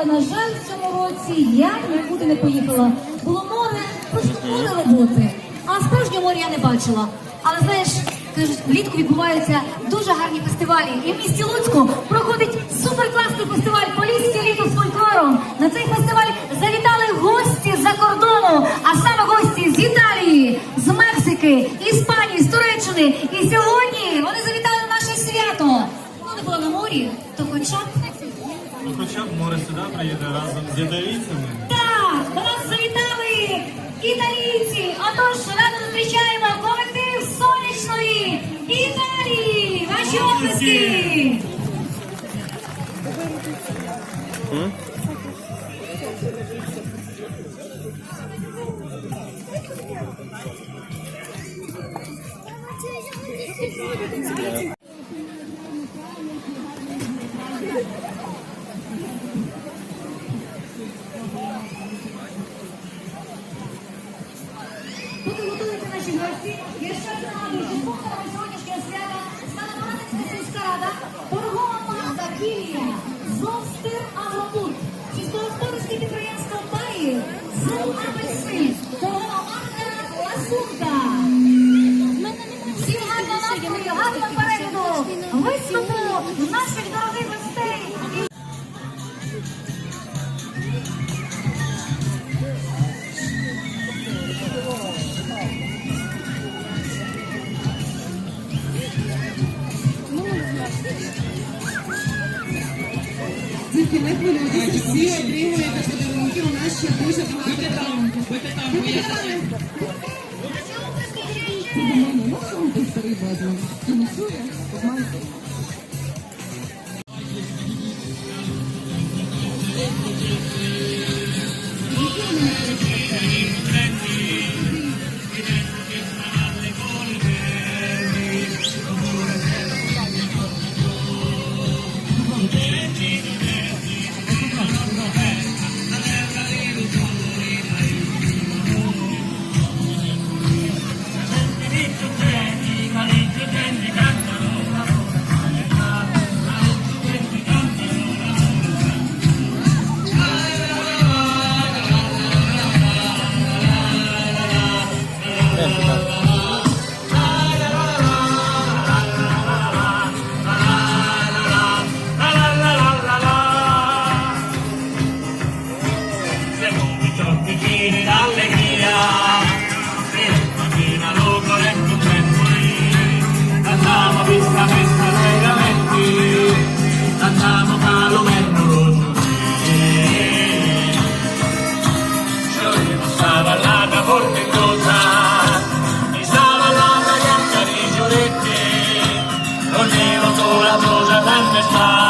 але, на жаль, в цьому році я нікуди не поїхала. Було море, просто море роботи. А справжнього моря я не бачила. Але, знаєш, кажуть, влітку відбуваються дуже гарні фестивалі. І в місті Луцьку проходить суперкласний фестиваль «Поліське літо з фольклором». На цей фестиваль завітали гості з-за кордону, а саме гості з Італії, з Мексики, Іспанії, з Туреччини. І сьогодні вони завітали на наше свято. Ну, не було на морі, то хоча б море сюди приїде разом з італійцями. так, до нас завітали італійці. Отож, радо зустрічаємо колектив сонячної Італії. Ваші оплески! Поки готуються наші гості, я ще раз нагадую, що спонсорами сьогоднішнього свята стала Баранецька сільська рада, торгова марка «Кілія», «Зовстир Агропут», сільськогосподарське підприємство «Таї», «Зел Апельсин», торгова марка «Ласунка». Всім гарного настрою, гарного перегляду, виступу наших дорогих гостей. Тільки не хвилюйтеся, всі отримуєте подарунки, у нас ще дуже багато подарунків. Будьте там. Це до мене, ну що ви тут старий базу? Фінансує? Обманьте. La cosa